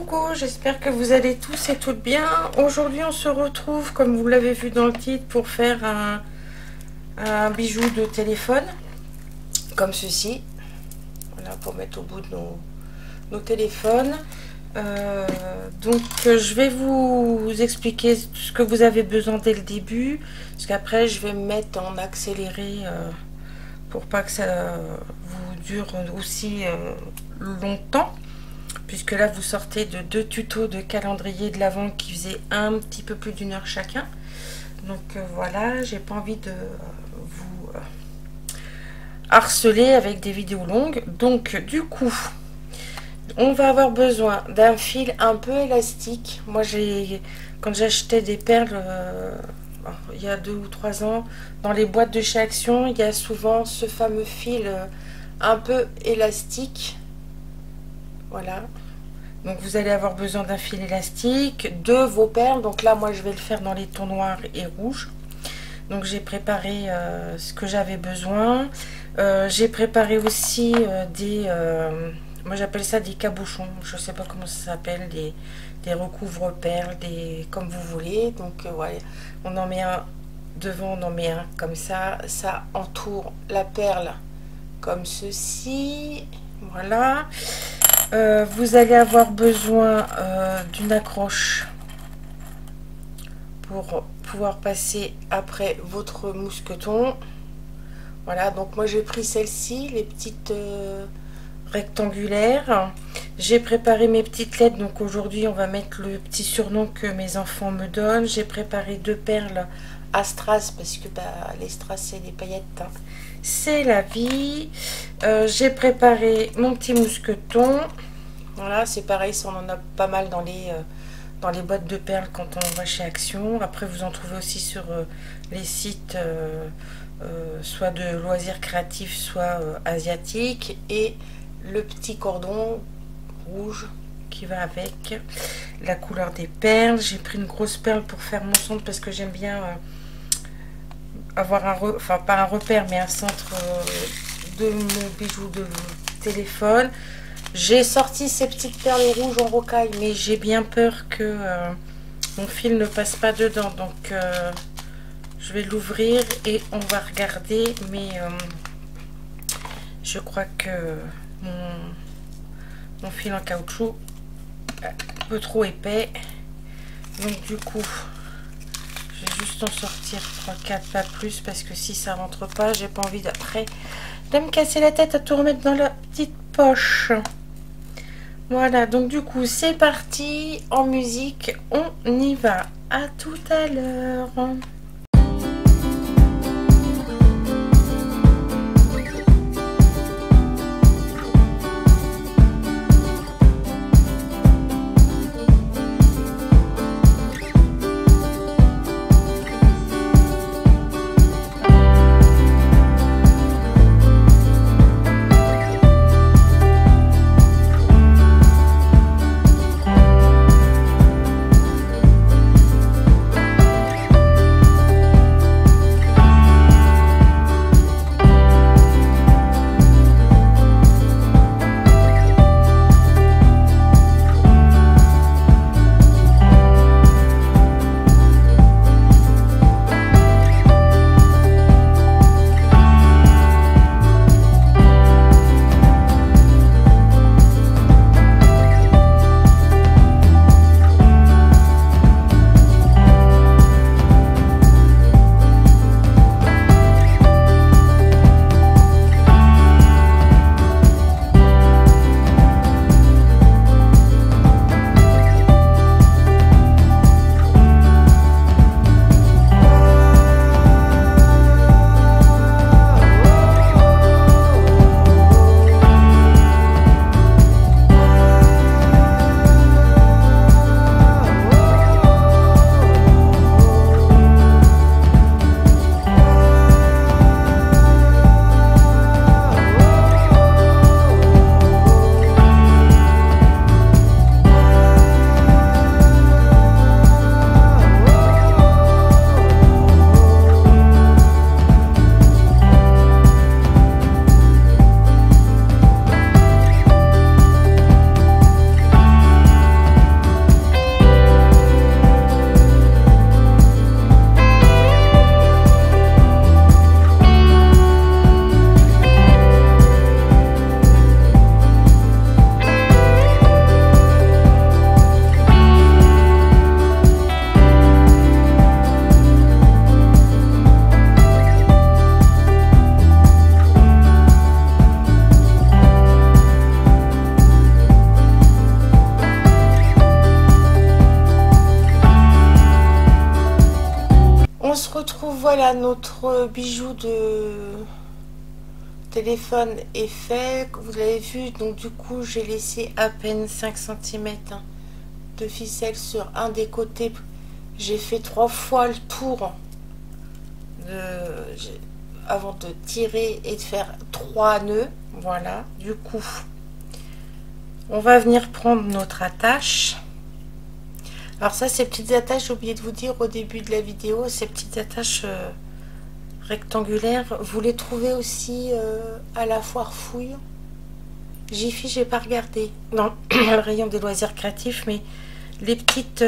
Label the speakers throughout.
Speaker 1: coucou, j'espère que vous allez tous et toutes bien. Aujourd'hui on se retrouve, comme vous l'avez vu dans le titre, pour faire un bijou de téléphone, comme ceci. Voilà, pour mettre au bout de nos téléphones. Donc je vais vous expliquer ce que vous avez besoin dès le début, parce qu'après je vais me mettre en accéléré pour pas que ça vous dure aussi longtemps. Puisque là vous sortez de 2 tutos de calendrier de l'Avent qui faisaient un petit peu plus d'1 heure chacun. Donc voilà, j'ai pas envie de vous harceler avec des vidéos longues. Donc du coup, on va avoir besoin d'un fil un peu élastique. Moi quand j'achetais des perles il y a 2 ou 3 ans, dans les boîtes de chez Action, il y a souvent ce fameux fil un peu élastique. Voilà, donc vous allez avoir besoin d'un fil élastique, de vos perles. Donc là moi je vais le faire dans les tons noirs et rouges. Donc j'ai préparé ce que j'avais besoin. J'ai préparé aussi moi j'appelle ça des cabochons, je sais pas comment ça s'appelle, des recouvre-perles, comme vous voulez. Donc ouais, on en met un devant, on en met un comme ça entoure la perle comme ceci. Voilà. Vous allez avoir besoin d'une accroche pour pouvoir passer après votre mousqueton. Voilà, donc moi j'ai pris celle-ci, les petites rectangulaires. J'ai préparé mes petites lettres, donc aujourd'hui on va mettre le petit surnom que mes enfants me donnent. J'ai préparé 2 perles à strass, parce que les strass c'est des paillettes, hein. C'est la vie. J'ai préparé mon petit mousqueton. Voilà, c'est pareil, ça on en a pas mal dans les boîtes de perles quand on va chez Action. Après vous en trouvez aussi sur les sites soit de loisirs créatifs, soit asiatiques. Et le petit cordon rouge qui va avec la couleur des perles. J'ai pris une grosse perle pour faire mon centre, parce que j'aime bien avoir enfin pas un repère, mais un centre de mon bijou de téléphone. J'ai sorti ces petites perles rouges en rocaille, mais j'ai bien peur que mon fil ne passe pas dedans. Donc je vais l'ouvrir et on va regarder. Mais je crois que mon fil en caoutchouc est un peu trop épais. Donc du coup, je vais juste en sortir 3-4, pas plus, parce que si ça rentre pas, j'ai pas envie d'après de me casser la tête à tout remettre dans la petite poche. Voilà, donc du coup c'est parti, en musique, on y va. À tout à l'heure. voilà, notre bijou de téléphone est fait. Vous l'avez vu, donc du coup, j'ai laissé à peine 5 cm de ficelle sur un des côtés. J'ai fait 3 fois le tour avant de tirer et de faire 3 nœuds. Voilà, du coup, on va venir prendre notre attache. Alors ça, ces petites attaches, j'ai oublié de vous dire au début de la vidéo, ces petites attaches rectangulaires, vous les trouvez aussi à la foire fouille. Jiffy, j'ai pas regardé dans le rayon des loisirs créatifs, mais les petites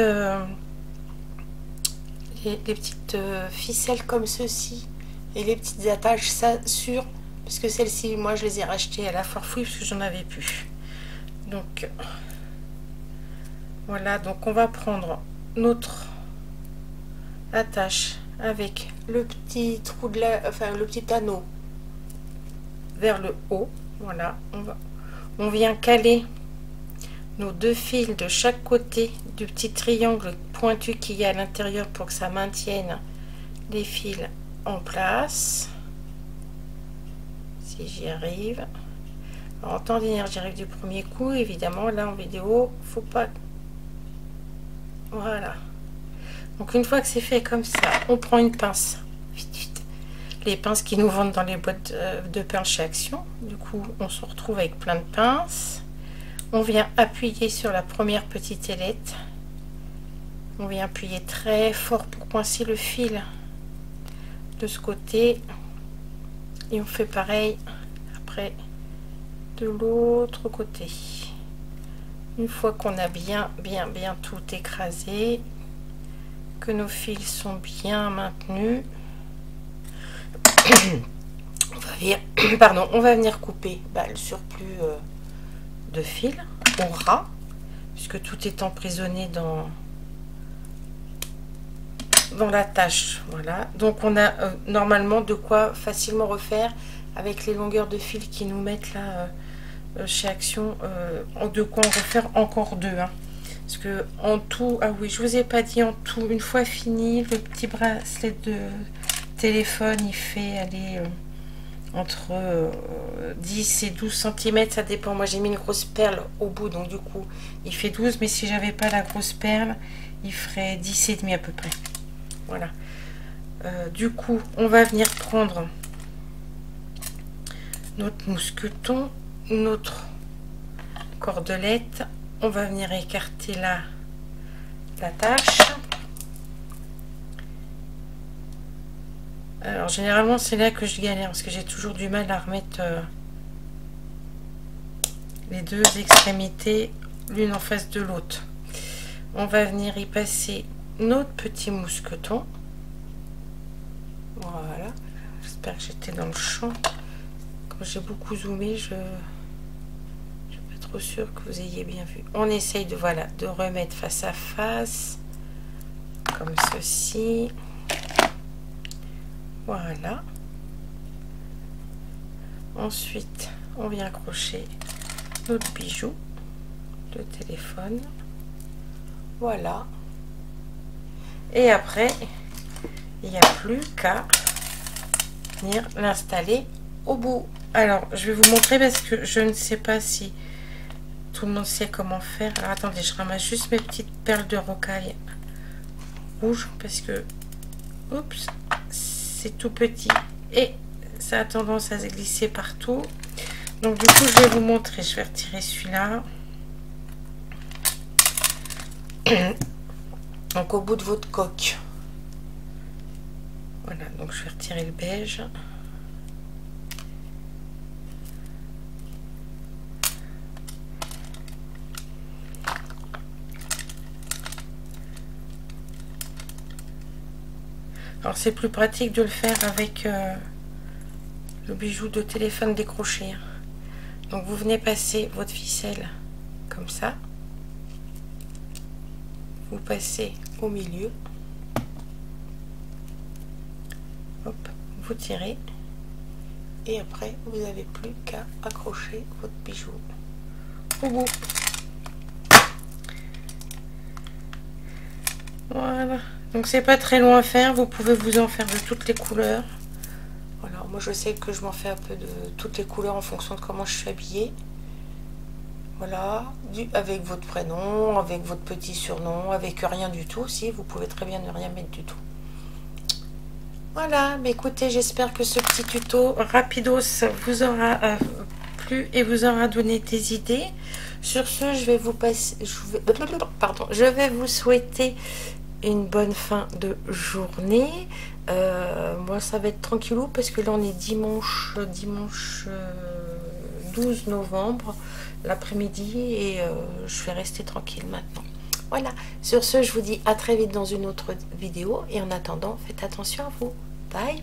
Speaker 1: ficelles comme ceci et les petites attaches, ça sûr, parce que celles-ci, moi, je les ai rachetées à la foire fouille parce que j'en avais plus. Donc voilà, donc on va prendre notre attache avec le petit trou de le petit anneau vers le haut. Voilà, on vient caler nos 2 fils de chaque côté du petit triangle pointu qu'il y a à l'intérieur pour que ça maintienne les fils en place. Si j'y arrive. Alors, en temps d'énergie, j'y arrive du premier coup. Évidemment, là en vidéo, faut pas. Voilà. Donc une fois que c'est fait comme ça, on prend une pince. Vite, vite. Les pinces qui nous vendent dans les boîtes de perles chez Action. Du coup, on se retrouve avec plein de pinces. On vient appuyer sur la première petite ailette. On vient appuyer très fort pour coincer le fil de ce côté. Et on fait pareil après de l'autre côté. Une fois qu'on a bien tout écrasé, que nos fils sont bien maintenus, on va venir couper le surplus de fil au ras, puisque tout est emprisonné dans l'attache. Voilà, donc on a normalement de quoi facilement refaire avec les longueurs de fil qui nous mettent là chez Action, de quoi en refaire encore 2, hein. Parce que en tout, ah oui, je vous ai pas dit, en tout, une fois fini, le petit bracelet de téléphone, il fait aller entre 10 et 12 cm, ça dépend. Moi j'ai mis une grosse perle au bout, donc du coup il fait 12, mais si j'avais pas la grosse perle, il ferait 10 et demi à peu près. Voilà. Du coup, on va venir prendre notre mousqueton, notre cordelette, on va venir écarter l'attache. Alors généralement c'est là que je galère parce que j'ai toujours du mal à remettre les 2 extrémités l'une en face de l'autre. On va venir y passer notre petit mousqueton. Voilà, j'espère que j'étais dans le champ. Quand j'ai beaucoup zoomé, je suis pas trop sûre que vous ayez bien vu. On essaye de remettre face à face comme ceci. Voilà. Ensuite, on vient accrocher notre bijou de téléphone. Voilà. Et après, il n'y a plus qu'à venir l'installer au bout. Alors, je vais vous montrer parce que je ne sais pas si tout le monde sait comment faire. Alors, attendez, je ramasse juste mes petites perles de rocaille rouge parce que, oups, c'est tout petit et ça a tendance à se glisser partout. Donc du coup je vais vous montrer, je vais retirer celui-là. Donc au bout de votre coque, voilà, donc je vais retirer le beige. Alors c'est plus pratique de le faire avec le bijou de téléphone décroché. Donc vous venez passer votre ficelle comme ça. Vous passez au milieu. Hop, vous tirez. Et après vous n'avez plus qu'à accrocher votre bijou au bout. Voilà. Donc c'est pas très long à faire, vous pouvez vous en faire de toutes les couleurs. Voilà, moi je sais que je m'en fais un peu de toutes les couleurs en fonction de comment je suis habillée. Voilà, avec votre prénom, avec votre petit surnom, avec rien du tout aussi, vous pouvez très bien ne rien mettre du tout. Voilà, mais écoutez, j'espère que ce petit tuto rapidos vous aura plu et vous aura donné des idées. Sur ce, je vais vous passer, je vais vous souhaiter une bonne fin de journée. Moi, ça va être tranquillou parce que là, on est dimanche 12 novembre, l'après-midi, et je vais rester tranquille maintenant. Voilà, sur ce, je vous dis à très vite dans une autre vidéo, et en attendant, faites attention à vous. Bye!